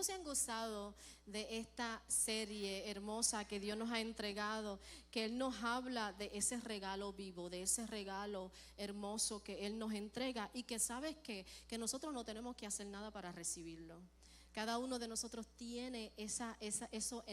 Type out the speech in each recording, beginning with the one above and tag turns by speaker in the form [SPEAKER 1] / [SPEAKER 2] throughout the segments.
[SPEAKER 1] ¿Cuántos se han gozado de esta serie hermosa que Dios nos ha entregado? Que Él nos habla de ese regalo vivo, de ese regalo hermoso que Él nos entrega, y que sabes que nosotros no tenemos que hacer nada para recibirlo. Cada uno de nosotros tiene eso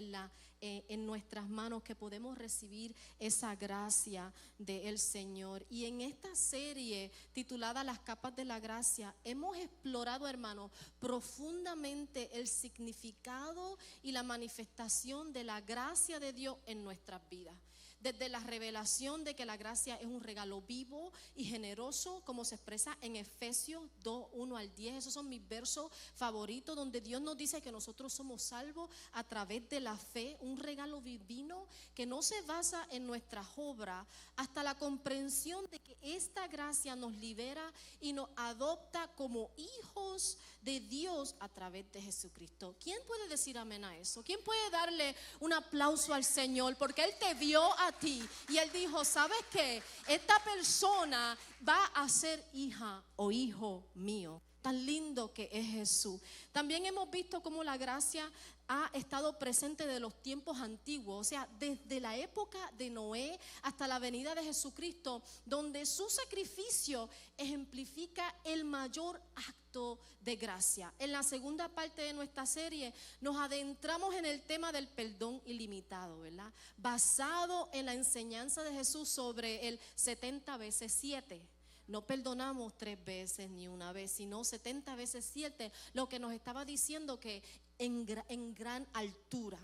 [SPEAKER 1] en nuestras manos, que podemos recibir esa gracia del Señor. Y en esta serie titulada Las capas de la gracia, hemos explorado, hermanos, profundamente el significado y la manifestación de la gracia de Dios en nuestras vidas. Desde la revelación de que la gracia es un regalo vivo y generoso, como se expresa en Efesios 2, 1 al 10. Esos son mis versos favoritos, donde Dios nos dice que nosotros somos salvos a través de la fe, un regalo divino que no se basa en nuestras obras, hasta la comprensión de que esta gracia nos libera y nos adopta como hijos de Dios a través de Jesucristo. ¿Quién puede decir amén a eso? ¿Quién puede darle un aplauso al Señor? Porque Él te vio a ti y Él dijo: ¿sabes qué? Esta persona va a ser hija o hijo mío. Tan lindo que es Jesús. También hemos visto cómo la gracia ha estado presente de los tiempos antiguos, o sea, desde la época de Noé hasta la venida de Jesucristo, donde su sacrificio ejemplifica el mayor acto de gracia. En la segunda parte de nuestra serie nos adentramos en el tema del perdón ilimitado, ¿verdad? Basado en la enseñanza de Jesús sobre el 70 veces 7. No perdonamos 3 veces ni una vez, sino 70 veces 7, lo que nos estaba diciendo que en gran altura,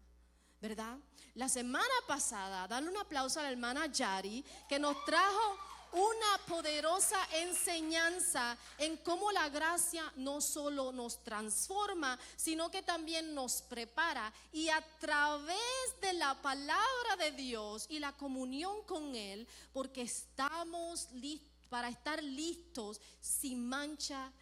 [SPEAKER 1] ¿verdad? La semana pasada, darle un aplauso a la hermana Yari, que nos trajo una poderosa enseñanza en cómo la gracia no solo nos transforma, sino que también nos prepara, y a través de la palabra de Dios y la comunión con Él, porque estamos listos para estar listos sin mancha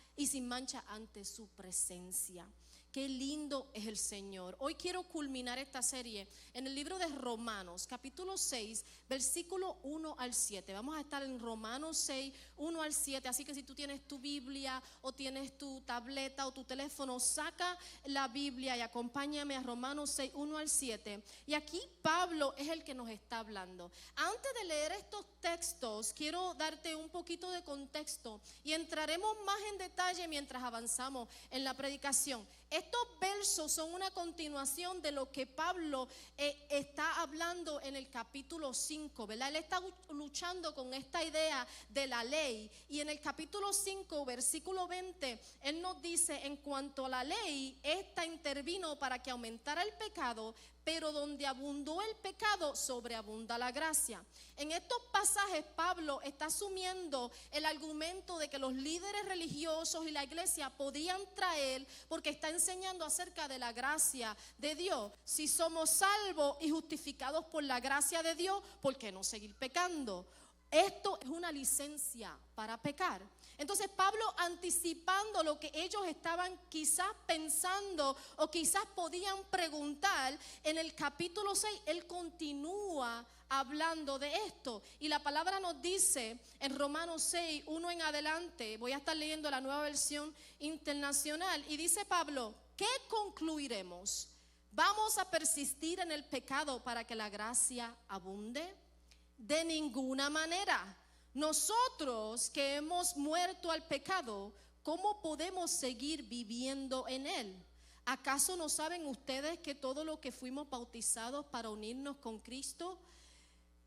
[SPEAKER 1] ante su presencia. Qué lindo es el Señor. Hoy quiero culminar esta serie en el libro de Romanos, capítulo 6, versículo 1 al 7. Vamos a estar en Romanos 6, 1 al 7. Así que si tú tienes tu Biblia o tienes tu tableta o tu teléfono, saca la Biblia y acompáñame a Romanos 6, 1 al 7. Y aquí Pablo es el que nos está hablando. Antes de leer estos textos, quiero darte un poquito de contexto y entraremos más en detalle mientras avanzamos en la predicación. Estos versos son una continuación de lo que Pablo está hablando en el capítulo 5, ¿verdad? Él está luchando con esta idea de la ley, y en el capítulo 5, versículo 20, él nos dice: en cuanto a la ley, esta intervino para que aumentara el pecado, pero donde abundó el pecado, sobreabunda la gracia. En estos pasajes Pablo está asumiendo el argumento de que los líderes religiosos y la iglesia podían traer, porque está enseñando acerca de la gracia de Dios. Si somos salvos y justificados por la gracia de Dios, ¿por qué no seguir pecando? Esto es una licencia para pecar. Entonces Pablo, anticipando lo que ellos estaban quizás pensando o quizás podían preguntar, en el capítulo 6 él continúa hablando de esto, y la palabra nos dice en Romanos 6, 1 en adelante, voy a estar leyendo la Nueva Versión Internacional, y dice Pablo: ¿qué concluiremos? ¿Vamos a persistir en el pecado para que la gracia abunde? De ninguna manera. Nosotros que hemos muerto al pecado, ¿cómo podemos seguir viviendo en él? ¿Acaso no saben ustedes que todo lo que fuimos bautizados para unirnos con Cristo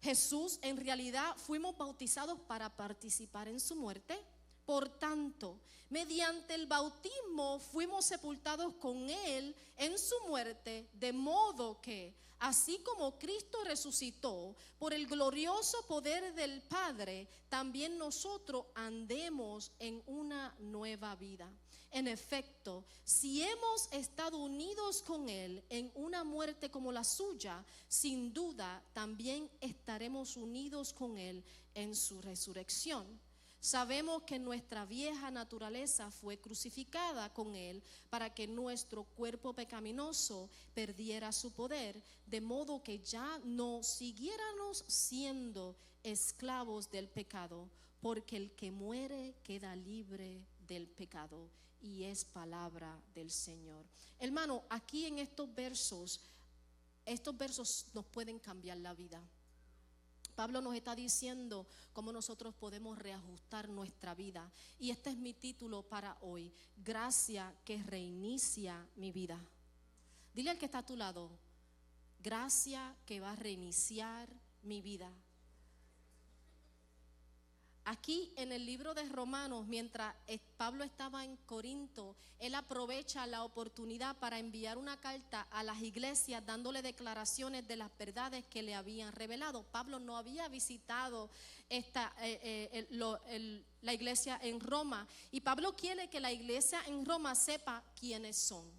[SPEAKER 1] Jesús, en realidad fuimos bautizados para participar en su muerte? Por tanto, mediante el bautismo fuimos sepultados con Él en su muerte, de modo que, así como Cristo resucitó por el glorioso poder del Padre, también nosotros andemos en una nueva vida. En efecto, si hemos estado unidos con Él en una muerte como la suya, sin duda también estaremos unidos con Él en su resurrección. Sabemos que nuestra vieja naturaleza fue crucificada con Él para que nuestro cuerpo pecaminoso perdiera su poder, de modo que ya no siguiéramos siendo esclavos del pecado, porque el que muere queda libre del pecado. y es palabra del Señor. Hermano, aquí en estos versos nos pueden cambiar la vida. Pablo nos está diciendo cómo nosotros podemos reajustar nuestra vida. Y este es mi título para hoy: gracia que reinicia mi vida. Dile al que está a tu lado: gracia que va a reiniciar mi vida. Aquí en el libro de Romanos, mientras Pablo estaba en Corinto, él aprovecha la oportunidad para enviar una carta a las iglesias dándole declaraciones de las verdades que le habían revelado. Pablo no había visitado la iglesia en Roma, y Pablo quiere que la iglesia en Roma sepa quiénes son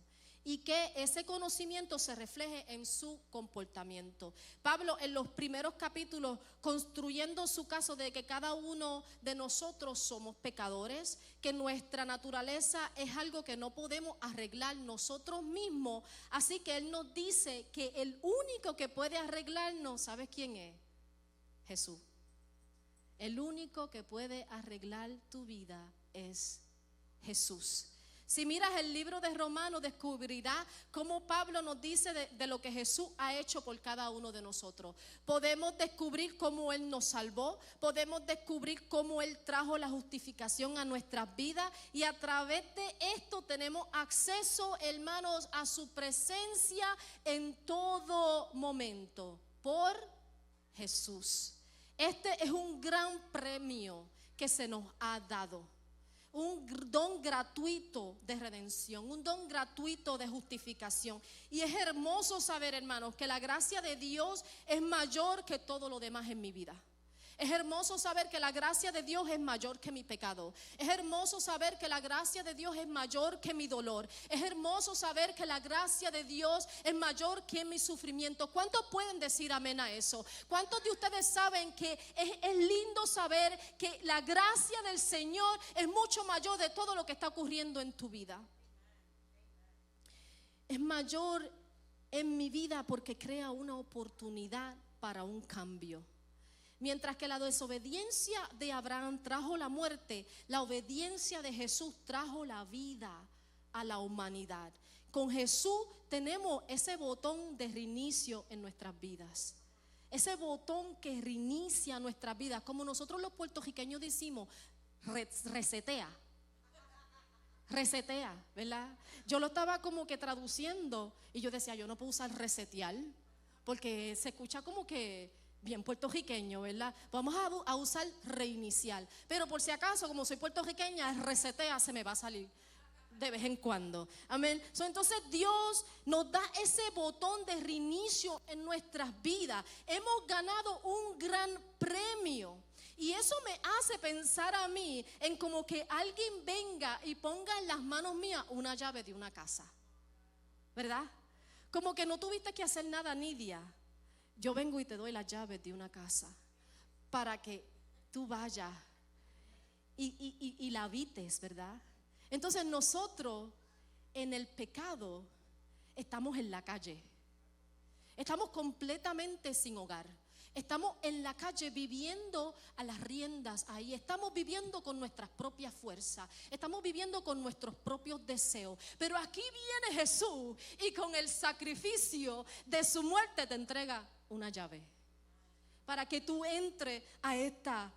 [SPEAKER 1] y que ese conocimiento se refleje en su comportamiento. Pablo, en los primeros capítulos, construyendo su caso de que cada uno de nosotros somos pecadores, que nuestra naturaleza es algo que no podemos arreglar nosotros mismos, así que él nos dice que el único que puede arreglarnos, ¿sabes quién es? Jesús. El único que puede arreglar tu vida es Jesús. Si miras el libro de Romanos, descubrirás cómo Pablo nos dice de lo que Jesús ha hecho por cada uno de nosotros. Podemos descubrir cómo Él nos salvó, podemos descubrir cómo Él trajo la justificación a nuestras vidas, y a través de esto tenemos acceso, hermanos, a su presencia en todo momento, por Jesús. Este es un gran premio que se nos ha dado. Un don gratuito de redención, un don gratuito de justificación. Y es hermoso saber, hermanos, que la gracia de Dios es mayor que todo lo demás en mi vida. Es hermoso saber que la gracia de Dios es mayor que mi pecado. Es hermoso saber que la gracia de Dios es mayor que mi dolor. Es hermoso saber que la gracia de Dios es mayor que mi sufrimiento. ¿Cuántos pueden decir amén a eso? ¿Cuántos de ustedes saben que es lindo saber que la gracia del Señor es mucho mayor de todo lo que está ocurriendo en tu vida? Es mayor en mi vida porque crea una oportunidad para un cambio. Mientras que la desobediencia de Abraham trajo la muerte, la obediencia de Jesús trajo la vida a la humanidad. Con Jesús tenemos ese botón de reinicio en nuestras vidas. Ese botón que reinicia nuestras vidas, como nosotros los puertorriqueños decimos, resetea, ¿verdad? Yo lo estaba como que traduciendo y yo decía, yo no puedo usar resetear porque se escucha como que bien puertorriqueño, ¿verdad? Vamos a usar reiniciar. Pero por si acaso, como soy puertorriqueña, resetea se me va a salir de vez en cuando. Amén. Entonces Dios nos da ese botón de reinicio en nuestras vidas. Hemos ganado un gran premio. Y eso me hace pensar a mí en como que alguien venga y ponga en las manos mías una llave de una casa, ¿verdad? Como que no tuviste que hacer nada, Nidia. Yo vengo y te doy las llaves de una casa para que tú vayas y la habites, ¿verdad? Entonces nosotros en el pecado estamos en la calle. Estamos completamente sin hogar. Estamos en la calle viviendo a las riendas ahí. Estamos viviendo con nuestras propias fuerzas. Estamos viviendo con nuestros propios deseos. Pero aquí viene Jesús y con el sacrificio de su muerte te entrega una llave para que tú entres a esta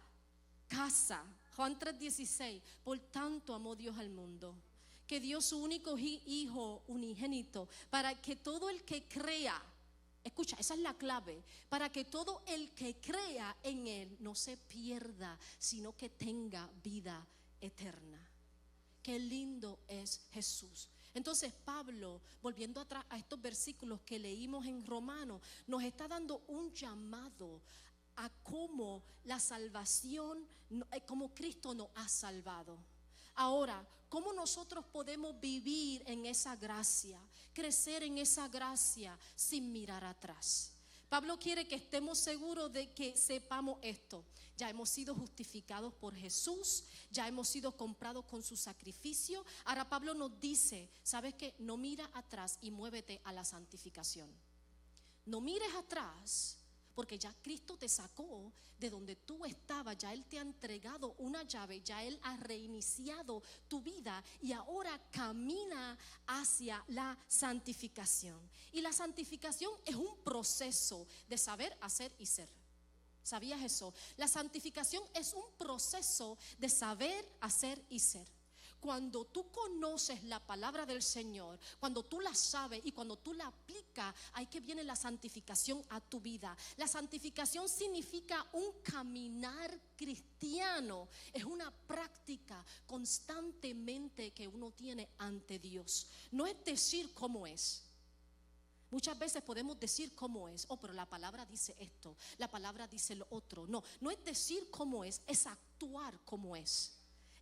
[SPEAKER 1] casa. Juan 3:16. Por tanto amó Dios al mundo, que dio su único hijo unigénito, para que todo el que crea, escucha, esa es la clave, para que todo el que crea en Él no se pierda, sino que tenga vida eterna. Qué lindo es Jesús. Entonces Pablo, volviendo atrás a estos versículos que leímos en Romanos, nos está dando un llamado a cómo la salvación, como Cristo nos ha salvado. Ahora, ¿cómo nosotros podemos vivir en esa gracia, crecer en esa gracia sin mirar atrás? Pablo quiere que estemos seguros de que sepamos esto. Ya hemos sido justificados por Jesús, ya hemos sido comprados con su sacrificio. Ahora Pablo nos dice, ¿sabes qué? No mira atrás y muévete a la santificación. No mires atrás, porque ya Cristo te sacó de donde tú estabas, ya Él te ha entregado una llave, ya Él ha reiniciado tu vida y ahora camina hacia la santificación. Y la santificación es un proceso de saber, hacer y ser. ¿Sabías eso? La santificación es un proceso de saber, hacer y ser. Cuando tú conoces la palabra del Señor, cuando tú la sabes y cuando tú la aplicas, ahí que viene la santificación a tu vida. La santificación significa un caminar cristiano, es una práctica constantemente que uno tiene ante Dios. No es decir cómo es. Muchas veces podemos decir cómo es, pero la palabra dice esto, la palabra dice lo otro. No, no es decir cómo es actuar como es.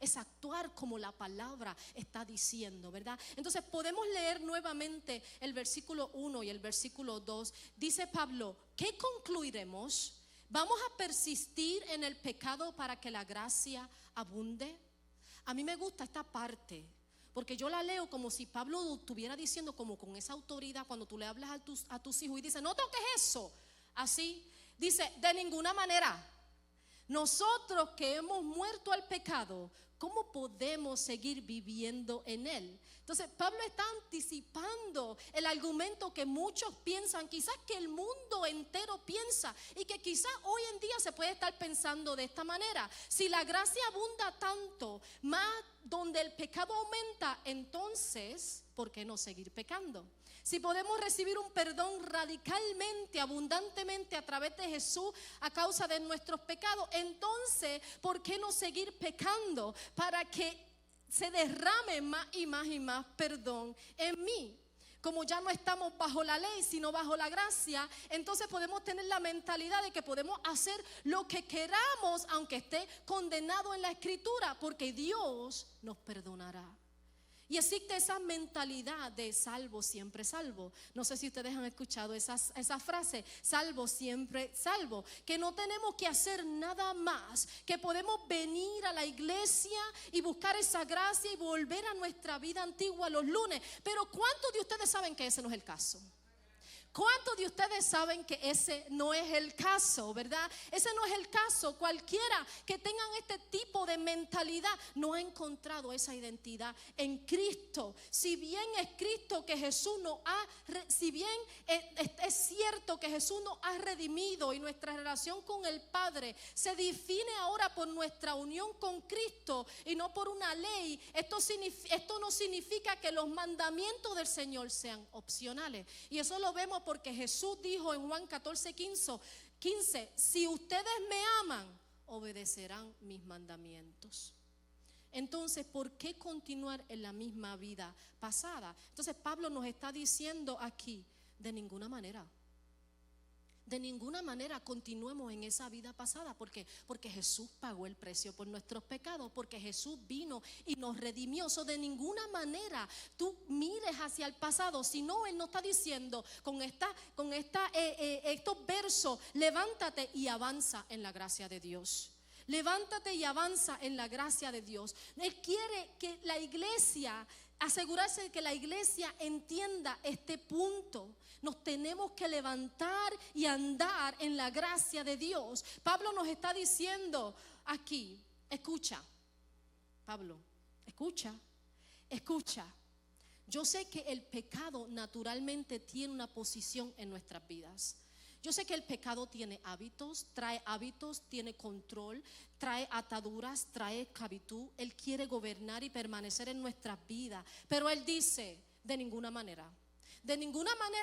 [SPEAKER 1] Es actuar como la palabra está diciendo, ¿verdad? Entonces podemos leer nuevamente el versículo 1 y el versículo 2. Dice Pablo, ¿qué concluiremos? ¿Vamos a persistir en el pecado para que la gracia abunde? A mí me gusta esta parte, porque yo la leo como si Pablo estuviera diciendo como con esa autoridad cuando tú le hablas a tus hijos y dices, no toques eso. Así, dice, de ninguna manera. Nosotros que hemos muerto al pecado, ¿cómo podemos seguir viviendo en él? Entonces Pablo está anticipando el argumento que muchos piensan, quizás que el mundo entero piensa y que quizás hoy en día se puede estar pensando de esta manera. Si la gracia abunda tanto, más donde el pecado aumenta, entonces, ¿por qué no seguir pecando? Si podemos recibir un perdón radicalmente, abundantemente a través de Jesús a causa de nuestros pecados, entonces, ¿por qué no seguir pecando para que se derrame más y más y más perdón en mí? Como ya no estamos bajo la ley, sino bajo la gracia, entonces podemos tener la mentalidad de que podemos hacer lo que queramos, aunque esté condenado en la Escritura, porque Dios nos perdonará. Y existe esa mentalidad de salvo, siempre salvo. No sé si ustedes han escuchado esa frase, salvo, siempre salvo. Que no tenemos que hacer nada más, que podemos venir a la iglesia y buscar esa gracia y volver a nuestra vida antigua los lunes. Pero ¿cuántos de ustedes saben que ese no es el caso? ¿Cuántos de ustedes saben que ese no es el caso, verdad? Ese no es el caso. Cualquiera que tengan este tipo de mentalidad no ha encontrado esa identidad en Cristo. Si bien es Cristo que Jesús nos ha, si bien es cierto que Jesús nos ha redimido y nuestra relación con el Padre se define ahora por nuestra unión con Cristo y no por una ley, esto no significa que los mandamientos del Señor sean opcionales. Y eso lo vemos porque Jesús dijo en Juan 14:15, si ustedes me aman, obedecerán mis mandamientos. Entonces, ¿por qué continuar en la misma vida pasada? Entonces Pablo nos está diciendo aquí, de ninguna manera continuemos en esa vida pasada. ¿Por qué? Porque Jesús pagó el precio por nuestros pecados, porque Jesús vino y nos redimió. De ninguna manera tú mires hacia el pasado, sino Él nos está diciendo con estos versos, levántate y avanza en la gracia de Dios. Levántate y avanza en la gracia de Dios. Él quiere que la iglesia, asegurarse de que la iglesia entienda este punto. Nos tenemos que levantar y andar en la gracia de Dios. Pablo nos está diciendo aquí, escucha, Pablo, escucha. Yo sé que el pecado naturalmente tiene una posición en nuestras vidas. Yo sé que el pecado tiene hábitos, tiene control, trae ataduras, trae esclavitud. Él quiere gobernar y permanecer en nuestras vidas. Pero Él dice, de ninguna manera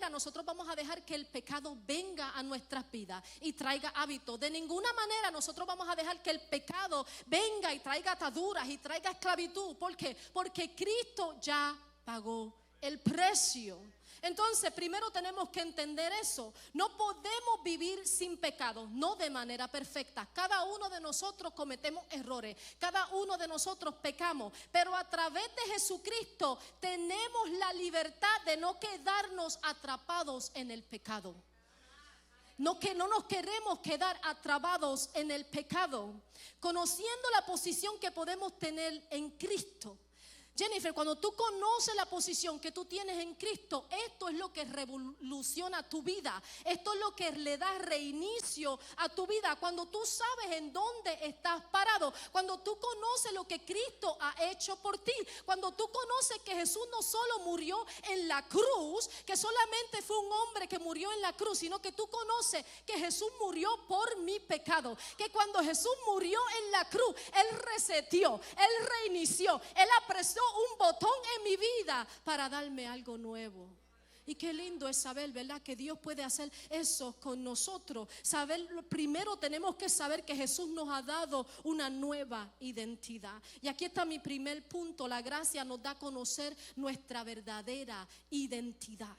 [SPEAKER 1] nosotros vamos a dejar que el pecado venga a nuestras vidas y traiga hábitos. De ninguna manera nosotros vamos a dejar que el pecado venga y traiga ataduras y traiga esclavitud. ¿Por qué? Porque Cristo ya pagó el precio. Entonces, primero tenemos que entender eso. No podemos vivir sin pecado, no de manera perfecta. Cada uno de nosotros cometemos errores, cada uno de nosotros pecamos, pero a través de Jesucristo tenemos la libertad de no quedarnos atrapados en el pecado. No nos queremos quedar atrapados en el pecado, conociendo la posición que podemos tener en Cristo. Jennifer, cuando tú conoces la posición que tú tienes en Cristo, esto es lo que revoluciona tu vida. Esto es lo que le da reinicio a tu vida. Cuando tú sabes en dónde estás parado, cuando tú conoces lo que Cristo ha hecho por ti, cuando tú conoces que Jesús no solo murió en la cruz, que solamente fue un hombre que murió en la cruz, sino que tú conoces que Jesús murió por mi pecado, que cuando Jesús murió en la cruz, Él reseteó, Él reinició, Él apresó un botón en mi vida para darme algo nuevo. Y qué lindo es saber, ¿verdad?, que Dios puede hacer eso con nosotros. Primero tenemos que saber que Jesús nos ha dado una nueva identidad. Y aquí está mi primer punto: la gracia nos da a conocer nuestra verdadera identidad.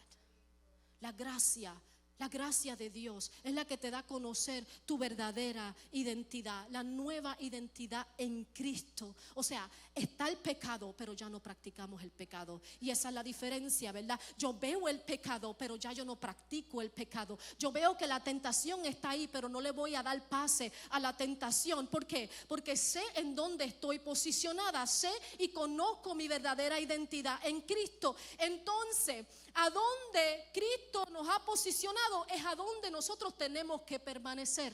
[SPEAKER 1] La gracia de Dios es la que te da a conocer tu verdadera identidad, la nueva identidad en Cristo. O sea, está el pecado, pero ya no practicamos el pecado. Y esa es la diferencia, ¿verdad? Yo veo el pecado, pero ya yo no practico el pecado. Yo veo que la tentación está ahí, pero no le voy a dar pase a la tentación. ¿Por qué? Porque sé en dónde estoy posicionada, sé y conozco mi verdadera identidad en Cristo. Entonces, a donde Cristo nos ha posicionado es a donde nosotros tenemos que permanecer.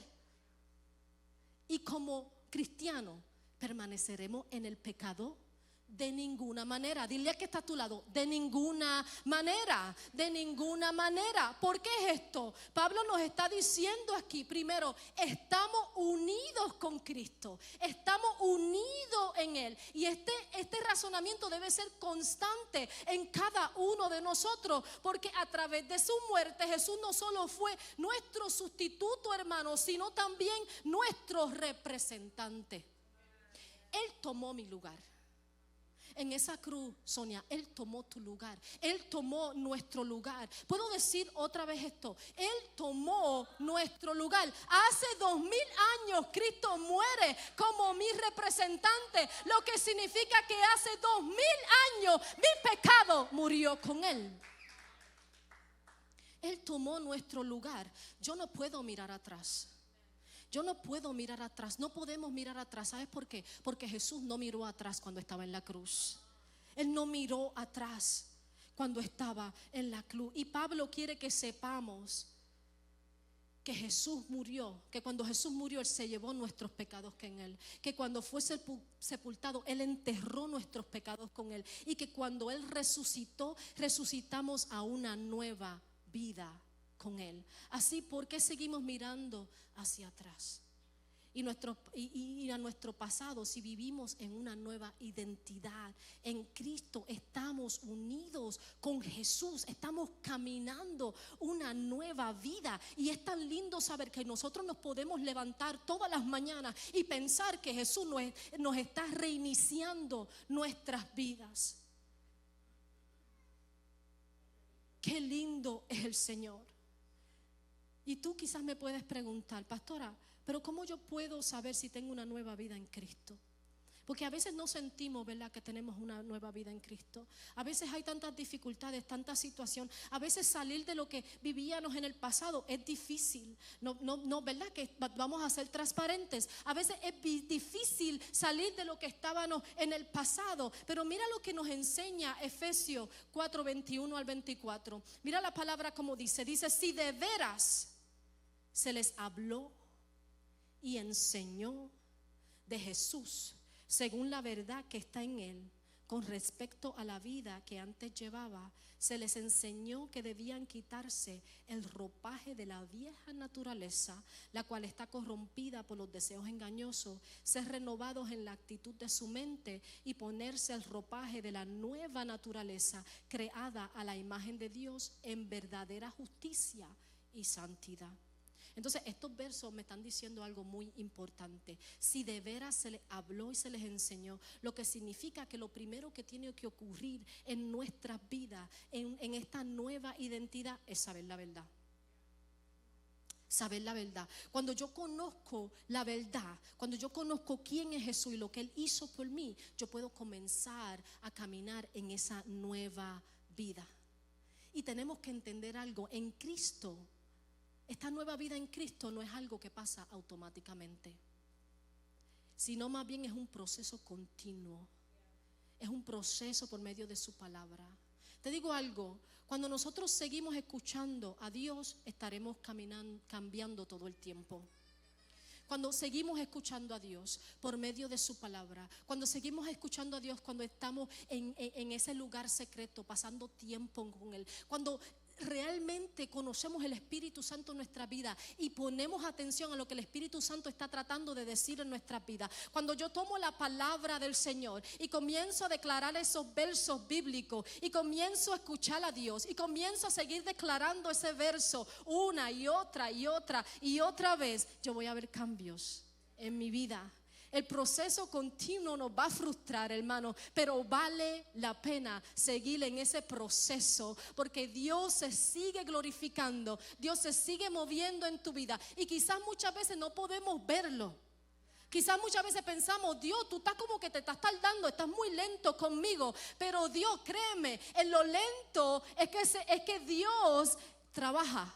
[SPEAKER 1] Y como cristianos, ¿permaneceremos en el pecado? De ninguna manera. Dile al que está a tu lado: de ninguna manera, de ninguna manera. ¿Por qué es esto? Pablo nos está diciendo aquí, primero, estamos unidos con Cristo, estamos unidos en Él. Y este razonamiento debe ser constante en cada uno de nosotros, porque a través de su muerte Jesús no solo fue nuestro sustituto, hermano, sino también nuestro representante. Él tomó mi lugar. En esa cruz, Sonia, Él tomó tu lugar. Él tomó nuestro lugar. ¿Puedo decir otra vez esto? Él tomó nuestro lugar. Hace 2000 años Cristo muere como mi representante, lo que significa que hace 2000 años mi pecado murió con Él. Él tomó nuestro lugar. Yo no puedo mirar atrás. Yo no puedo mirar atrás, no podemos mirar atrás. ¿Sabes por qué? Porque Jesús no miró atrás cuando estaba en la cruz. Él no miró atrás cuando estaba en la cruz. Y Pablo quiere que sepamos que Jesús murió, que cuando Jesús murió Él se llevó nuestros pecados con Él, que cuando fue sepultado Él enterró nuestros pecados con Él, y que cuando Él resucitó, resucitamos a una nueva vida con Él. Así, ¿por qué seguimos mirando hacia atrás? Y a nuestro pasado, si vivimos en una nueva identidad en Cristo, estamos unidos con Jesús, estamos caminando una nueva vida. Y es tan lindo saber que nosotros nos podemos levantar todas las mañanas y pensar que Jesús nos está reiniciando nuestras vidas. Qué lindo es el Señor. Y tú quizás me puedes preguntar: pastora, pero ¿cómo yo puedo saber si tengo una nueva vida en Cristo? Porque a veces no sentimos, ¿verdad?, que tenemos una nueva vida en Cristo. A veces hay tantas dificultades, tanta situación. A veces salir de lo que vivíamos en el pasado es difícil. No, ¿verdad? Que vamos a ser transparentes. A veces es difícil salir de lo que estábamos en el pasado. Pero mira lo que nos enseña Efesios 4, 21 al 24. Mira la palabra como dice. Dice: si de veras se les habló y enseñó de Jesús según la verdad que está en Él, con respecto a la vida que antes llevaba, se les enseñó que debían quitarse el ropaje de la vieja naturaleza, la cual está corrompida por los deseos engañosos, ser renovados en la actitud de su mente y ponerse el ropaje de la nueva naturaleza, creada a la imagen de Dios en verdadera justicia y santidad. Entonces estos versos me están diciendo algo muy importante. Si de veras se les habló y se les enseñó, lo que significa que lo primero que tiene que ocurrir en nuestras vidas, en esta nueva identidad, es saber la verdad. Saber la verdad. Cuando yo conozco la verdad, cuando yo conozco quién es Jesús y lo que Él hizo por mí, yo puedo comenzar a caminar en esa nueva vida. Y tenemos que entender algo: en Cristo, esta nueva vida en Cristo no es algo que pasa automáticamente, sino más bien es un proceso continuo. es un proceso por medio de su palabra. Te digo algo, cuando nosotros seguimos escuchando a Dios, estaremos cambiando todo el tiempo. Cuando seguimos escuchando a Dios por medio de su palabra, cuando seguimos escuchando a Dios, cuando estamos en ese lugar secreto, pasando tiempo con Él, cuando realmente conocemos el Espíritu Santo en nuestra vida y ponemos atención a lo que el Espíritu Santo está tratando de decir en nuestra vida, cuando yo tomo la palabra del Señor y comienzo a declarar esos versos bíblicos y comienzo a escuchar a Dios y comienzo a seguir declarando ese verso una y otra y otra y otra vez, yo voy a ver cambios en mi vida. El proceso continuo nos va a frustrar, hermano, pero vale la pena seguir en ese proceso porque Dios se sigue glorificando, Dios se sigue moviendo en tu vida y quizás muchas veces no podemos verlo. Quizás muchas veces pensamos, Dios, tú estás como que te estás tardando, estás muy lento conmigo, pero Dios, créeme, en lo lento es que Dios trabaja.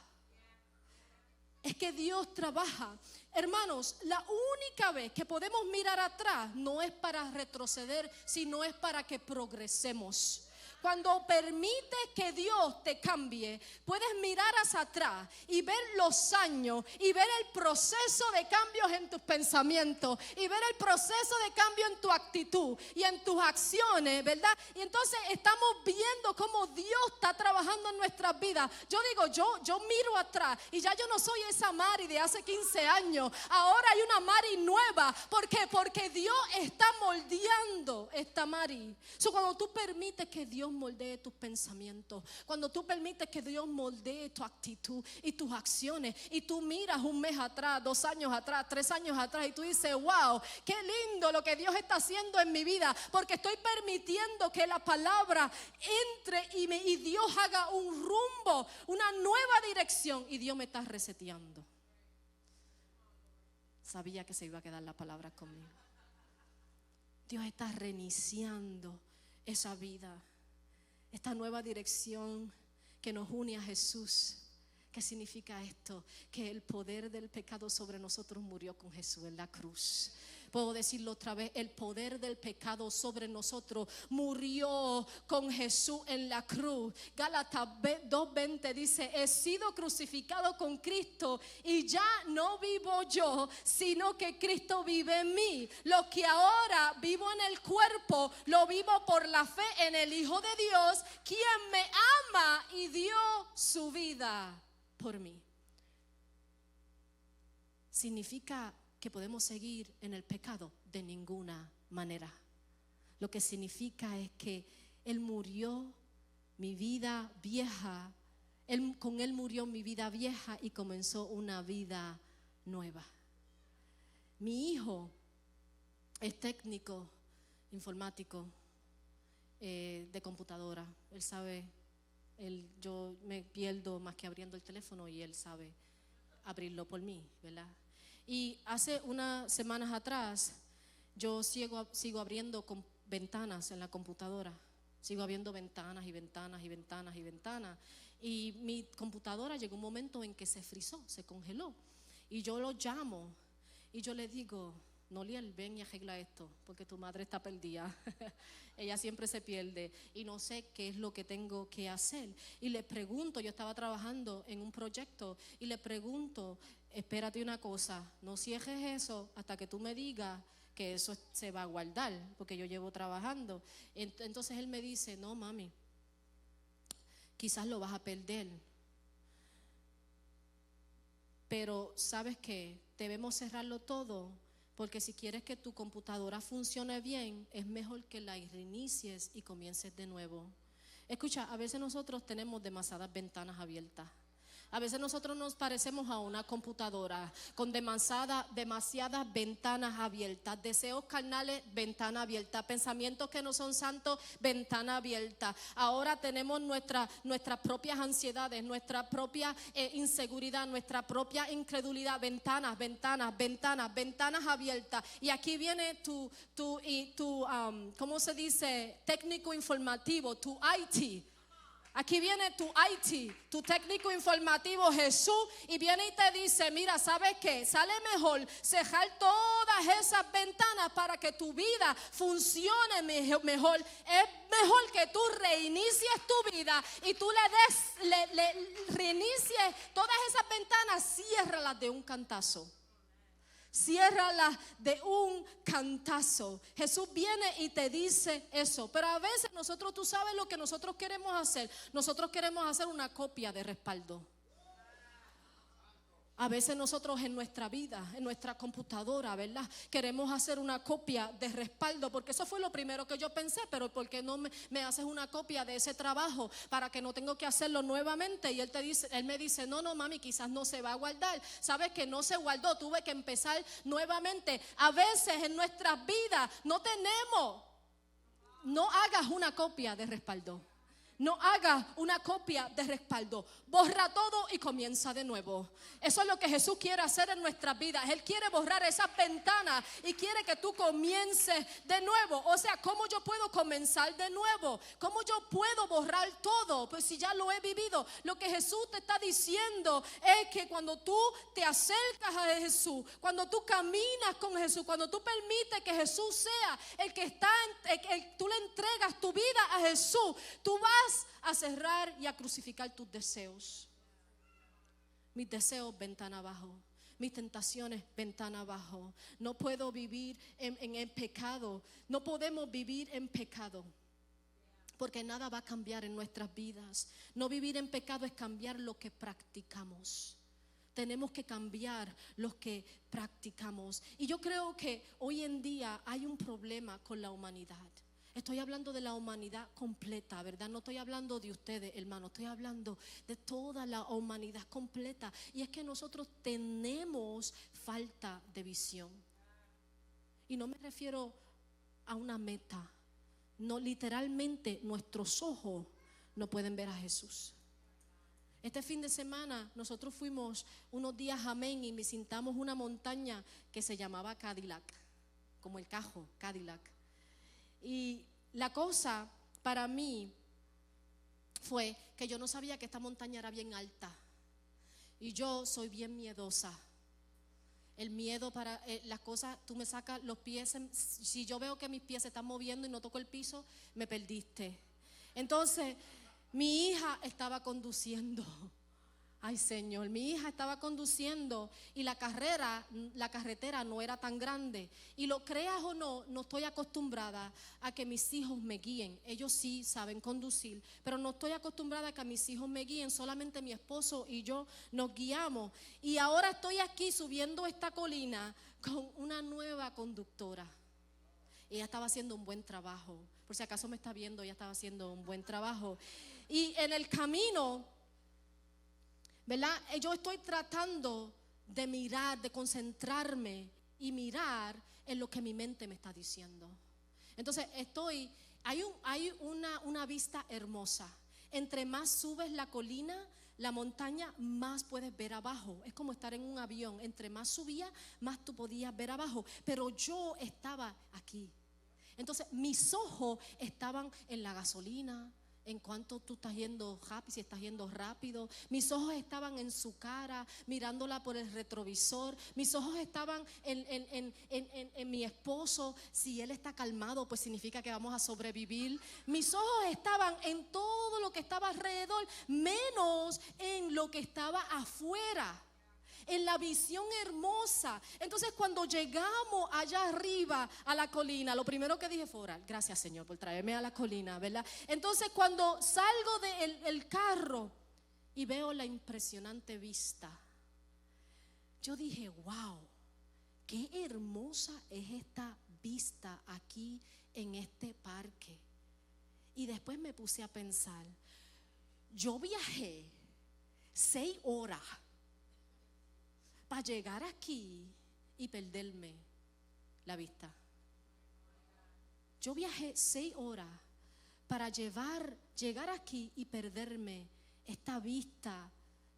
[SPEAKER 1] Es que Dios trabaja. Hermanos, la única vez que podemos mirar atrás no es para retroceder, sino es para que progresemos. Cuando permites que Dios te cambie, puedes mirar hacia atrás y ver los años y ver el proceso de cambios en tus pensamientos y ver el proceso de cambio en tu actitud y en tus acciones, ¿verdad? Y entonces estamos viendo cómo Dios está trabajando en nuestras vidas. Yo digo, yo miro atrás y ya yo no soy esa Mari de hace 15 años. Ahora hay una Mari nueva. ¿Por qué? Porque Dios está moldeando esta Mari. Cuando tú permites que Dios moldee tus pensamientos, cuando tú permites que Dios moldee tu actitud y tus acciones, y tú miras un mes atrás, 2 años atrás, 3 años atrás y tú dices, wow, qué lindo lo que Dios está haciendo en mi vida, porque estoy permitiendo que la palabra entre y Dios haga un rumbo, una nueva dirección, y Dios me está reseteando. Sabía que se iba a quedar la palabra conmigo. Dios está reiniciando esa vida, esta nueva dirección que nos une a Jesús. ¿Qué significa esto? Que el poder del pecado sobre nosotros murió con Jesús en la cruz. Puedo decirlo otra vez, el poder del pecado sobre nosotros murió con Jesús en la cruz. Gálatas 2:20 dice, he sido crucificado con Cristo y ya no vivo yo, sino que Cristo vive en mí. Lo que ahora vivo en el cuerpo, lo vivo por la fe en el Hijo de Dios, quien me ama y dio su vida por mí. Significa que podemos seguir en el pecado de ninguna manera. Lo que significa es que Él murió mi vida vieja, con Él murió mi vida vieja y comenzó una vida nueva. Mi hijo es técnico informático de computadora. Él sabe, yo me pierdo más que abriendo el teléfono y él sabe abrirlo por mí, ¿verdad? Y hace unas semanas atrás yo sigo abriendo ventanas en la computadora. Sigo abriendo ventanas y ventanas y ventanas y ventanas. Y mi computadora llegó un momento en que se frizó, se congeló. Y yo lo llamo y yo le digo, Noliel, ven y arregla esto, porque tu madre está perdida. Ella siempre se pierde y no sé qué es lo que tengo que hacer. Y le pregunto, yo estaba trabajando en un proyecto y le pregunto, espérate una cosa, no cierres eso hasta que tú me digas que eso se va a guardar, porque yo llevo trabajando. Entonces él me dice, no mami, quizás lo vas a perder, pero ¿sabes qué? Debemos cerrarlo todo, porque si quieres que tu computadora funcione bien, es mejor que la reinicies y comiences de nuevo. Escucha, a veces nosotros tenemos demasiadas ventanas abiertas. A veces nosotros nos parecemos a una computadora con demasiadas ventanas abiertas, deseos carnales, ventana abierta, pensamientos que no son santos, ventana abierta. Ahora tenemos nuestras propias ansiedades, nuestra propia inseguridad, nuestra propia incredulidad, ventanas abiertas. Y aquí viene tu ¿cómo se dice? Técnico informativo, tu IT. Aquí viene tu IT, tu técnico informativo Jesús, y viene y te dice, mira, ¿sabes qué? Sale mejor cerrar todas esas ventanas para que tu vida funcione mejor. Es mejor que tú reinicies tu vida y tú le reinicies todas esas ventanas, ciérralas de un cantazo. Ciérrala de un cantazo. Jesús viene y te dice eso. Pero a veces nosotros, tú sabes lo que nosotros queremos hacer. Nosotros queremos hacer una copia de respaldo. A veces nosotros en nuestra vida, en nuestra computadora, ¿verdad? Queremos hacer una copia de respaldo, porque eso fue lo primero que yo pensé, pero ¿por qué no me haces una copia de ese trabajo para que no tengo que hacerlo nuevamente? Y él me dice, no mami, quizás no se va a guardar. ¿Sabes que no se guardó? Tuve que empezar nuevamente. A veces en nuestras vidas no tenemos. No hagas una copia de respaldo. No hagas una copia de respaldo. Borra todo y comienza de nuevo. Eso es lo que Jesús quiere hacer en nuestras vidas. Él quiere borrar esas ventanas y quiere que tú comiences de nuevo. O sea, ¿cómo yo puedo comenzar de nuevo? ¿Cómo yo puedo borrar todo? Pues si ya lo he vivido. Lo que Jesús te está diciendo es que cuando tú te acercas a Jesús, cuando tú caminas con Jesús, cuando tú permites que Jesús sea el que está, tú le entregas tu vida a Jesús, tú vas a cerrar y a crucificar tus deseos. Mis deseos, ventana abajo. Mis tentaciones, ventana abajo. No puedo vivir en el pecado. No podemos vivir en pecado, porque nada va a cambiar en nuestras vidas. No vivir en pecado es cambiar lo que practicamos. Tenemos que cambiar lo que practicamos. Y yo creo que hoy en día hay un problema con la humanidad. Estoy hablando de la humanidad completa, ¿verdad? No estoy hablando de ustedes, hermanos. Estoy hablando de toda la humanidad completa. Y es que nosotros tenemos falta de visión. Y no me refiero a una meta. No, literalmente nuestros ojos no pueden ver a Jesús. Este fin de semana nosotros fuimos unos días a Maine y visitamos una montaña que se llamaba Cadillac, como el Cajo, Cadillac. Y la cosa para mí fue que yo no sabía que esta montaña era bien alta. Y yo soy bien miedosa. El miedo para las cosas, tú me sacas los pies. Si yo veo que mis pies se están moviendo y no toco el piso, me perdiste. Entonces, mi hija estaba conduciendo. Ay, Señor, mi hija estaba conduciendo y la carretera no era tan grande. Y lo creas o no, no estoy acostumbrada a que mis hijos me guíen. Ellos sí saben conducir, pero no estoy acostumbrada a que mis hijos me guíen. Solamente mi esposo y yo nos guiamos. Y ahora estoy aquí subiendo esta colina con una nueva conductora. Ella estaba haciendo un buen trabajo. Por si acaso me está viendo, ella estaba haciendo un buen trabajo. Y en el camino, ¿verdad? Yo estoy tratando de mirar, de concentrarme y mirar en lo que mi mente me está diciendo. Entonces hay una vista hermosa. Entre más subes la colina, la montaña, más puedes ver abajo. Es como estar en un avión. Entre más subía, más tú podías ver abajo. Pero yo estaba aquí. Entonces mis ojos estaban en la gasolina, en cuanto tú estás yendo rápido, si estás yendo rápido. Mis ojos estaban en su cara, mirándola por el retrovisor. Mis ojos estaban en mi esposo. Si él está calmado, pues significa que vamos a sobrevivir. Mis ojos estaban en todo lo que estaba alrededor, menos en lo que estaba afuera, en la visión hermosa. Entonces cuando llegamos allá arriba a la colina, lo primero que dije fue orar. Gracias, Señor, por traerme a la colina, ¿verdad? Entonces cuando salgo del carro y veo la impresionante vista, yo dije, wow, qué hermosa es esta vista aquí en este parque. Y después me puse a pensar, yo viajé 6 horas para llegar aquí y perderme la vista. Yo viajé 6 horas para llegar aquí y perderme esta vista.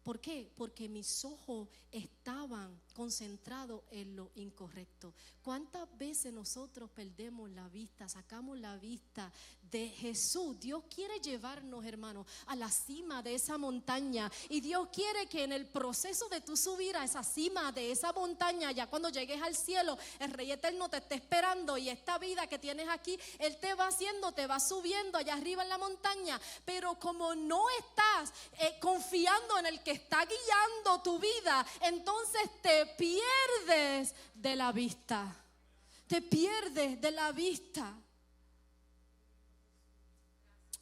[SPEAKER 1] ¿Por qué? Porque mis ojos estaban concentrados en lo incorrecto. ¿Cuántas veces nosotros perdemos la vista, sacamos la vista de Jesús. Dios quiere llevarnos, hermano, a la cima de esa montaña. Y Dios quiere que en el proceso de tú subir a esa cima de esa montaña, ya cuando llegues al cielo, el Rey Eterno te esté esperando. Y esta vida que tienes aquí, Él te va haciendo, te va subiendo allá arriba en la montaña. Pero como no estás confiando en el que está guiando tu vida, entonces te pierdes de la vista. Te pierdes de la vista.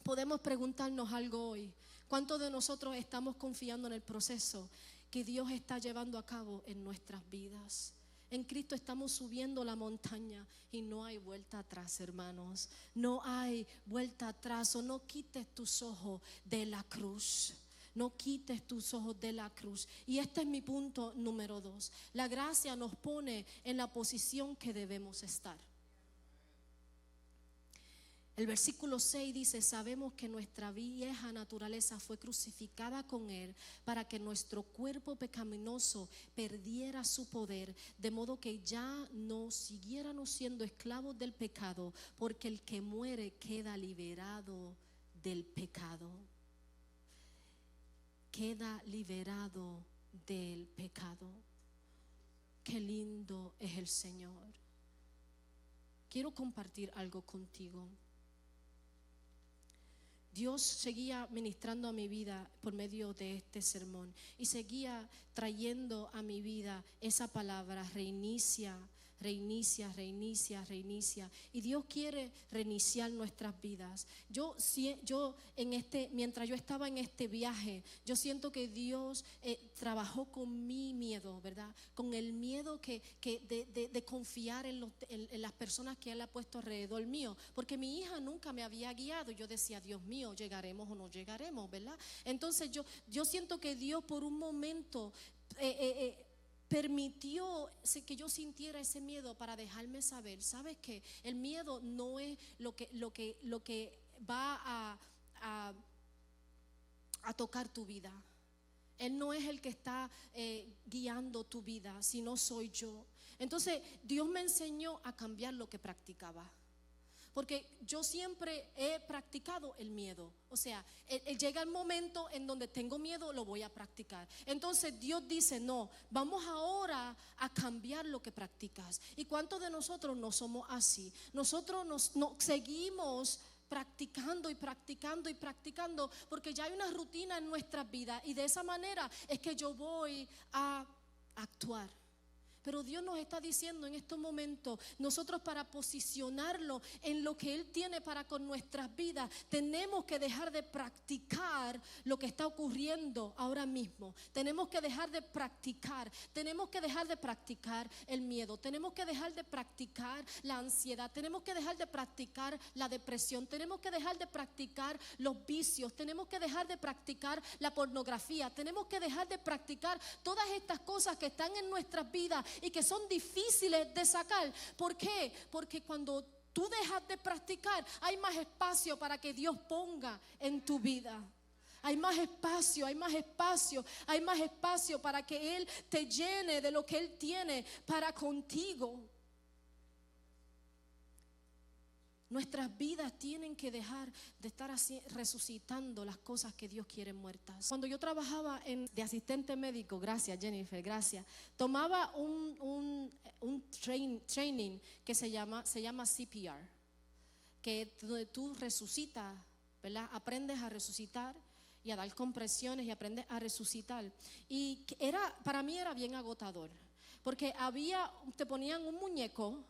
[SPEAKER 1] Podemos preguntarnos algo hoy. ¿Cuántos de nosotros estamos confiando en el proceso que Dios está llevando a cabo en nuestras vidas? En Cristo estamos subiendo la montaña y no hay vuelta atrás, hermanos. No hay vuelta atrás. O no quites tus ojos de la cruz. No quites tus ojos de la cruz. Y este es mi punto número 2. La gracia nos pone en la posición que debemos estar. El versículo 6 dice: sabemos que nuestra vieja naturaleza fue crucificada con Él para que nuestro cuerpo pecaminoso perdiera su poder, de modo que ya no siguiéramos siendo esclavos del pecado, porque el que muere queda liberado del pecado. Queda liberado del pecado. Qué lindo es el Señor. Quiero compartir algo contigo. Dios seguía ministrando a mi vida por medio de este sermón y seguía trayendo a mi vida esa palabra: reinicia, reinicia, reinicia, reinicia. Y Dios quiere reiniciar nuestras vidas. Yo mientras yo estaba en este viaje, yo siento que Dios trabajó con mi miedo, ¿verdad? Con el miedo de confiar en las personas que Él ha puesto alrededor mío. Porque mi hija nunca me había guiado. Yo decía: Dios mío, ¿llegaremos o no llegaremos, verdad? Entonces yo siento que Dios por un momento permitió que yo sintiera ese miedo para dejarme saber: ¿sabes qué? El miedo no es lo que va a tocar tu vida. Él no es el que está guiando tu vida, sino soy yo. Entonces Dios me enseñó a cambiar lo que practicaba. Porque yo siempre he practicado el miedo. O sea, llega el momento en donde tengo miedo, lo voy a practicar. Entonces Dios dice: no, vamos ahora a cambiar lo que practicas. ¿Y cuántos de nosotros no somos así? Nosotros nos seguimos practicando y practicando y practicando, porque ya hay una rutina en nuestras vidas. Y de esa manera es que yo voy a actuar. Pero Dios nos está diciendo en estos momentos, nosotros para posicionarlo en lo que Él tiene para con nuestras vidas, tenemos que dejar de practicar lo que está ocurriendo ahora mismo. Tenemos que dejar de practicar el miedo, tenemos que dejar de practicar la ansiedad, tenemos que dejar de practicar la depresión, tenemos que dejar de practicar los vicios, tenemos que dejar de practicar la pornografía, tenemos que dejar de practicar todas estas cosas que están en nuestras vidas y que son difíciles de sacar. ¿Por qué? Porque cuando tú dejas de practicar, hay más espacio para que Dios ponga en tu vida. Hay más espacio, hay más espacio, hay más espacio para que Él te llene de lo que Él tiene para contigo. Nuestras vidas tienen que dejar de estar así resucitando las cosas que Dios quiere muertas. Cuando yo trabajaba de asistente médico, gracias Jennifer, gracias, tomaba un training que se llama CPR, que donde tú resucitas, ¿verdad? Aprendes a resucitar y a dar compresiones y aprendes a resucitar. Y para mí era bien agotador, porque te ponían un muñeco,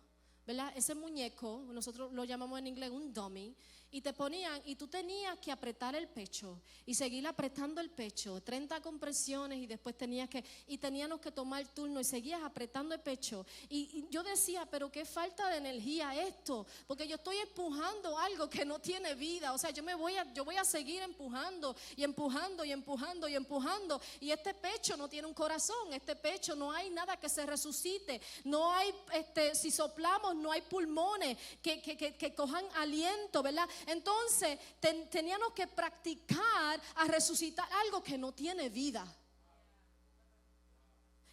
[SPEAKER 1] ¿verdad? Ese muñeco, nosotros lo llamamos en inglés un dummy, y te ponían y tú tenías que apretar el pecho y seguir apretando el pecho, 30 compresiones, y después teníamos que tomar turno y seguías apretando el pecho. Y yo decía: pero qué falta de energía esto, porque yo estoy empujando algo que no tiene vida. O sea, yo voy a seguir empujando y empujando y empujando y empujando, y este pecho no tiene un corazón, este pecho no hay nada que se resucite, no hay, si soplamos no hay pulmones que cojan aliento, ¿verdad? Entonces teníamos que practicar a resucitar algo que no tiene vida.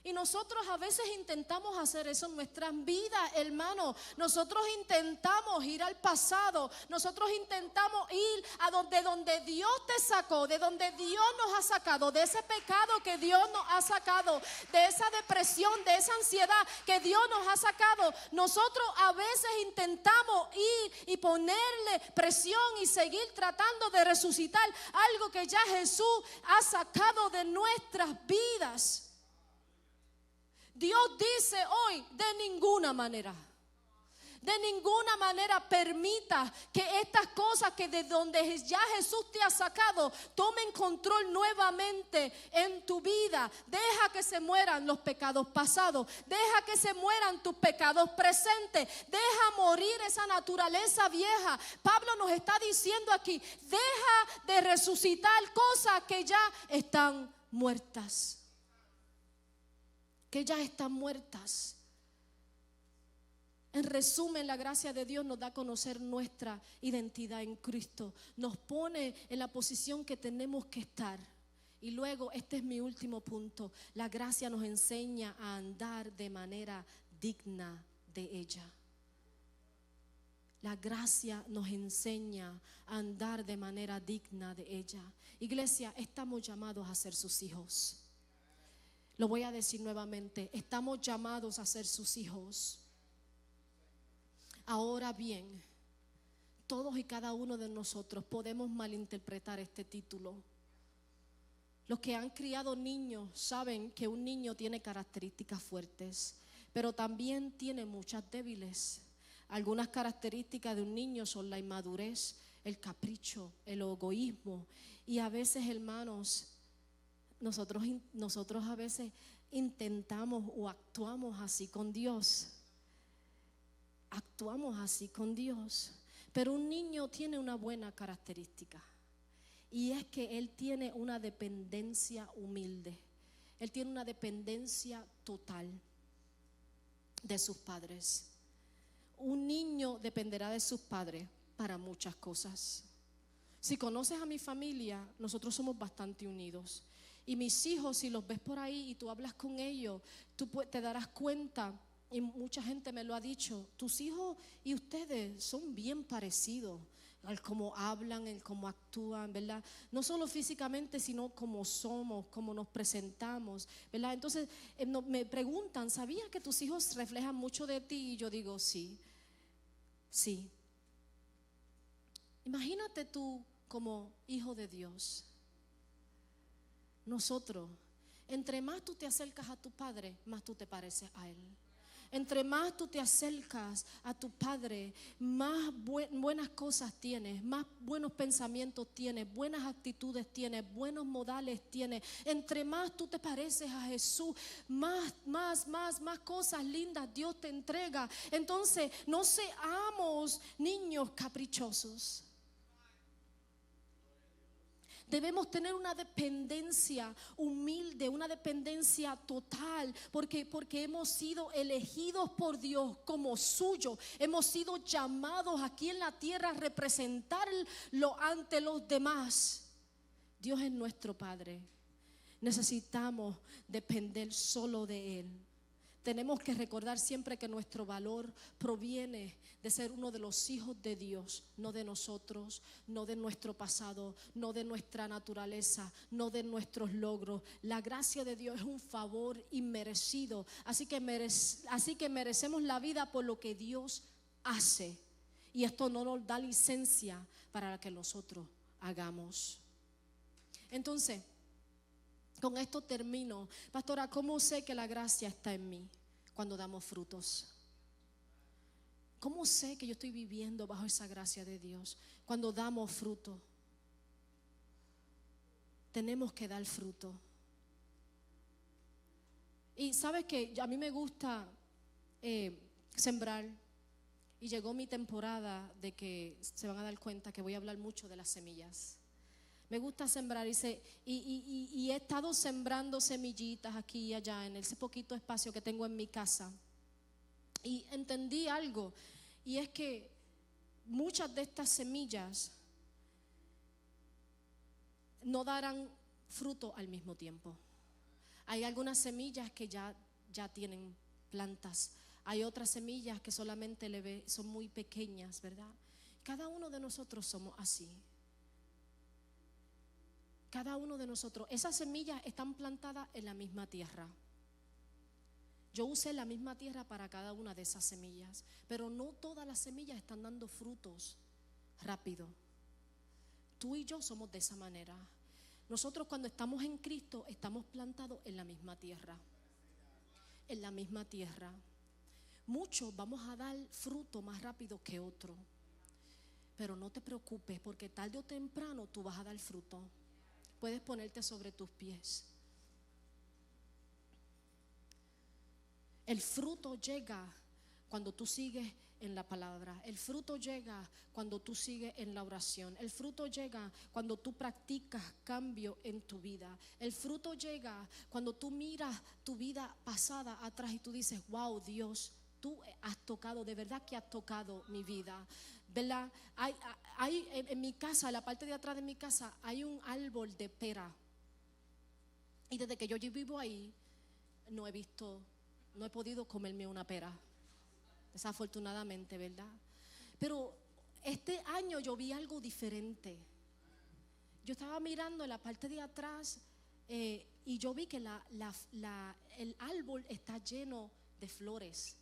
[SPEAKER 1] Y nosotros a veces intentamos hacer eso en nuestras vidas, hermano. Nosotros intentamos ir al pasado. Nosotros intentamos ir a donde Dios te sacó, de donde Dios nos ha sacado, de ese pecado que Dios nos ha sacado, de esa depresión, de esa ansiedad que Dios nos ha sacado. Nosotros a veces intentamos ir y ponerle presión y seguir tratando de resucitar algo que ya Jesús ha sacado de nuestras vidas. Dios dice hoy, de ninguna manera permita que estas cosas que de donde ya Jesús te ha sacado tomen control nuevamente en tu vida. Deja que se mueran los pecados pasados, deja que se mueran tus pecados presentes, deja morir esa naturaleza vieja. Pablo nos está diciendo aquí, deja de resucitar cosas que ya están muertas. Que ya están muertas. En resumen, la gracia de Dios nos da a conocer nuestra identidad en Cristo. Nos pone en la posición que tenemos que estar. Y luego, este es mi último punto. La gracia nos enseña a andar de manera digna de ella. La gracia nos enseña a andar de manera digna de ella. Iglesia, estamos llamados a ser sus hijos. Lo voy a decir nuevamente, estamos llamados a ser sus hijos. Ahora bien, todos y cada uno de nosotros podemos malinterpretar este título. Los que han criado niños saben que un niño tiene características fuertes, pero también tiene muchas débiles. Algunas características de un niño son la inmadurez, el capricho, el egoísmo y a veces, hermanos, nosotros a veces intentamos o actuamos así con Dios. Actuamos así con Dios. Pero un niño tiene una buena característica. Y es que él tiene una dependencia humilde. Él tiene una dependencia total de sus padres. Un niño dependerá de sus padres para muchas cosas. Si conoces a mi familia, nosotros somos bastante unidos. Y mis hijos, si los ves por ahí y tú hablas con ellos, tú te darás cuenta, y mucha gente me lo ha dicho, tus hijos y ustedes son bien parecidos, al cómo hablan, el cómo actúan, ¿verdad? No solo físicamente, sino cómo somos, cómo nos presentamos, ¿verdad? Entonces me preguntan, ¿sabías que tus hijos reflejan mucho de ti? Y yo digo, sí. Imagínate tú como hijo de Dios. Nosotros, entre más tú te acercas a tu padre, más tú te pareces a él. Entre más tú te acercas a tu padre, más buenas cosas tienes, más buenos pensamientos tienes, buenas actitudes tienes, buenos modales tienes. Entre más tú te pareces a Jesús, más cosas lindas Dios te entrega. Entonces, no seamos niños caprichosos. Debemos tener una dependencia humilde, una dependencia total, porque hemos sido elegidos por Dios como suyo. Hemos sido llamados aquí en la tierra a representarlo ante los demás. Dios es nuestro Padre. Necesitamos depender solo de Él. Tenemos que recordar siempre que nuestro valor proviene de ser uno de los hijos de Dios, no de nosotros, no de nuestro pasado, no de nuestra naturaleza, no de nuestros logros. La gracia de Dios es un favor inmerecido, así que merecemos la vida por lo que Dios hace. Y esto no nos da licencia para que nosotros hagamos. Entonces, con esto termino. Pastora, ¿cómo sé que la gracia está en mí? Cuando damos frutos. ¿Cómo sé que yo estoy viviendo bajo esa gracia de Dios? Cuando damos fruto. Tenemos que dar fruto. Y sabes que a mí me gusta sembrar. Y llegó mi temporada de que se van a dar cuenta que voy a hablar mucho de las semillas. Me gusta sembrar y he estado sembrando semillitas aquí y allá en ese poquito espacio que tengo en mi casa. Y entendí algo, y es que muchas de estas semillas no darán fruto al mismo tiempo. Hay algunas semillas que ya tienen plantas. Hay otras semillas que solamente son muy pequeñas, ¿verdad? Cada uno de nosotros somos así. Cada uno de nosotros, esas semillas están plantadas en la misma tierra. Yo usé la misma tierra para cada una de esas semillas, pero no todas las semillas están dando frutos rápido. Tú y yo somos de esa manera. Nosotros cuando estamos en Cristo estamos plantados en la misma tierra. En la misma tierra. Muchos vamos a dar fruto más rápido que otros. Pero no te preocupes, porque tarde o temprano tú vas a dar fruto. Puedes ponerte sobre tus pies. El fruto llega cuando tú sigues en la palabra. El fruto llega cuando tú sigues en la oración. El fruto llega cuando tú practicas cambio en tu vida. El fruto llega cuando tú miras tu vida pasada atrás y tú dices, wow, Dios, tú has tocado, de verdad que has tocado mi vida, ¿verdad? Hay en mi casa, en la parte de atrás de mi casa, hay un árbol de pera. Y desde que yo vivo ahí, no he podido comerme una pera, desafortunadamente, ¿verdad? Pero este año yo vi algo diferente. Yo estaba mirando en la parte de atrás y yo vi que el árbol está lleno de flores.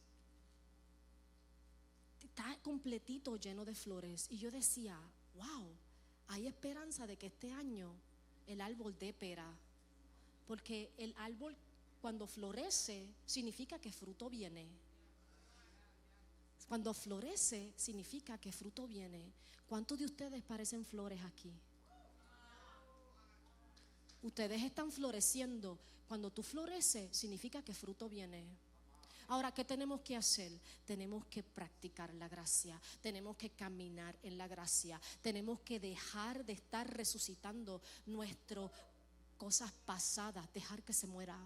[SPEAKER 1] Está completito lleno de flores. Y yo decía, wow, hay esperanza de que este año el árbol dé pera. Porque el árbol cuando florece significa que fruto viene. Cuando florece significa que fruto viene. ¿Cuántos de ustedes parecen flores aquí? Ustedes están floreciendo. Cuando tú floreces significa que fruto viene. Ahora, ¿qué tenemos que hacer? Tenemos que practicar la gracia. Tenemos que caminar en la gracia. Tenemos que dejar de estar resucitando nuestras cosas pasadas. Dejar que se muera.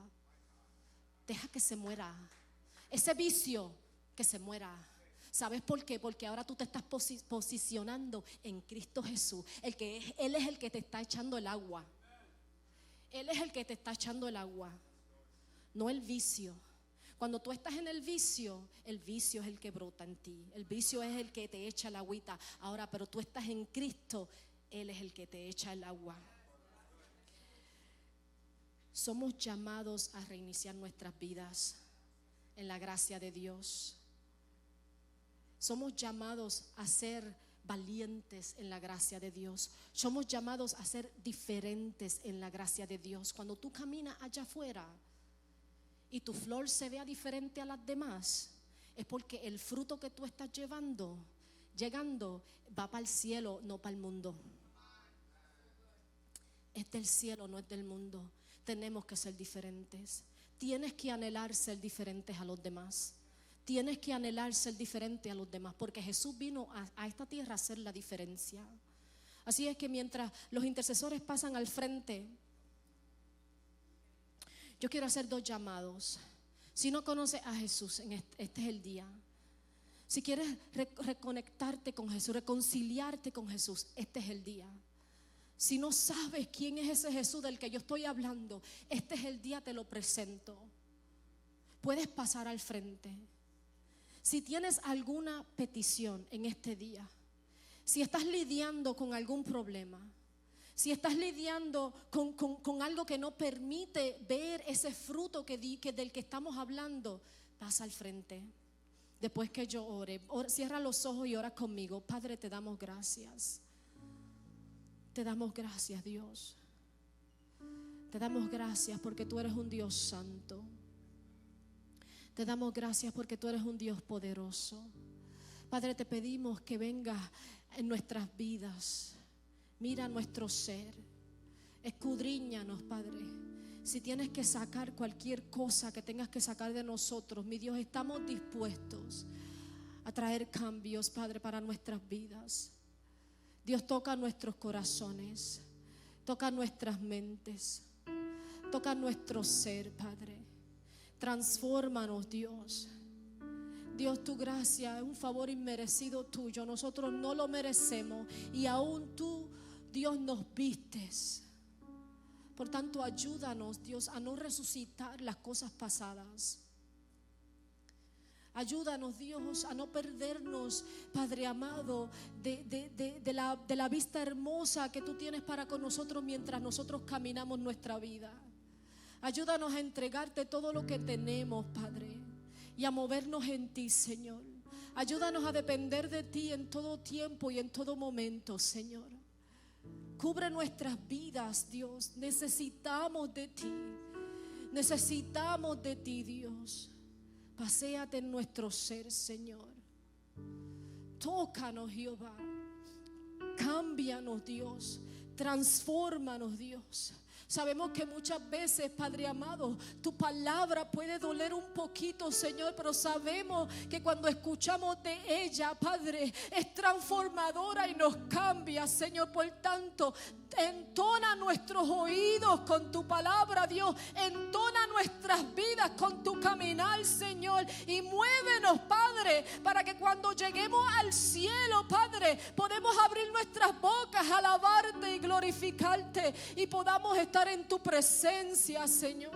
[SPEAKER 1] Deja que se muera. Ese vicio, que se muera. ¿Sabes por qué? Porque ahora tú te estás posicionando en Cristo Jesús. Él es el que te está echando el agua. Él es el que te está echando el agua, no el vicio. Cuando tú estás en el vicio es el que brota en ti. El vicio es el que te echa el agüita. Ahora, pero tú estás en Cristo, Él es el que te echa el agua. Somos llamados a reiniciar nuestras vidas en la gracia de Dios. Somos llamados a ser valientes en la gracia de Dios. Somos llamados a ser diferentes en la gracia de Dios. Cuando tú caminas allá afuera y tu flor se vea diferente a las demás, es porque el fruto que tú estás llegando va para el cielo, no para el mundo. Es del cielo, no es del mundo. Tenemos que ser diferentes. Tienes que anhelar ser diferentes a los demás. Tienes que anhelar ser diferente a los demás, porque Jesús vino a esta tierra a hacer la diferencia. Así es que mientras los intercesores pasan al frente, yo quiero hacer 2 llamados. Si no conoces a Jesús, este es el día. Si quieres reconectarte con Jesús, reconciliarte con Jesús, este es el día. Si no sabes quién es ese Jesús del que yo estoy hablando, este es el día, te lo presento. Puedes pasar al frente. Si tienes alguna petición en este día, si estás lidiando con algún problema, si estás lidiando con algo que no permite ver ese fruto del que estamos hablando, pasa al frente. Después que yo ore, cierra los ojos y ora conmigo. Padre, te damos gracias. Te damos gracias, Dios. Te damos gracias porque tú eres un Dios santo. Te damos gracias porque tú eres un Dios poderoso. Padre, te pedimos que vengas en nuestras vidas. Mira nuestro ser. Escudriñanos, Padre. Si tienes que sacar cualquier cosa que tengas que sacar de nosotros, mi Dios, estamos dispuestos a traer cambios, Padre, para nuestras vidas. Dios, toca nuestros corazones, toca nuestras mentes, toca nuestro ser, Padre. Transfórmanos, Dios. Dios, tu gracia es un favor inmerecido tuyo. Nosotros no lo merecemos y aún tú, Dios, nos vistes Por tanto, ayúdanos, Dios, a no resucitar las cosas pasadas. Ayúdanos, Dios, a no perdernos, Padre amado, de la vista hermosa que tú tienes para con nosotros mientras nosotros caminamos nuestra vida. Ayúdanos a entregarte todo lo que tenemos, Padre, y a movernos en ti, Señor. Ayúdanos a depender de ti en todo tiempo y en todo momento, Señor. Cubre nuestras vidas, Dios. Necesitamos de ti. Necesitamos de ti, Dios. Paséate en nuestro ser, Señor. Tócanos, Jehová. Cámbianos, Dios. Transfórmanos, Dios. Sabemos que muchas veces, Padre amado, tu palabra puede doler un poquito, Señor, pero sabemos que cuando escuchamos de ella, Padre, es transformadora y nos cambia, Señor. Por tanto, entona nuestros oídos con tu palabra, Dios. Entona nuestras vidas con tu caminar, Señor. Y muévenos, Padre, para que cuando lleguemos al cielo, Padre, podemos abrir nuestras bocas, alabarte y glorificarte, y podamos estar en tu presencia, Señor.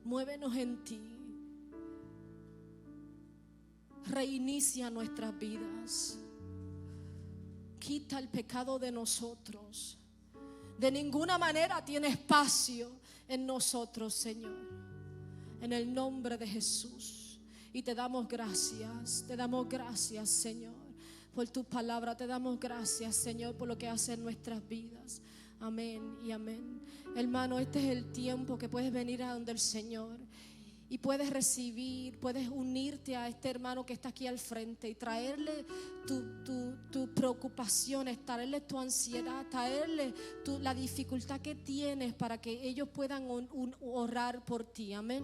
[SPEAKER 1] Muévenos en ti. Reinicia nuestras vidas. Quita el pecado de nosotros. De ninguna manera tiene espacio en nosotros, Señor. En el nombre de Jesús. Y te damos gracias, Señor, por tu palabra. Te damos gracias, Señor, por lo que hace en nuestras vidas. Amén y amén. Hermano, este es el tiempo que puedes venir a donde el Señor y puedes recibir, puedes unirte a este hermano que está aquí al frente y traerle tus preocupaciones, traerle tu ansiedad, traerle la dificultad que tienes, para que ellos puedan orar por ti. Amén.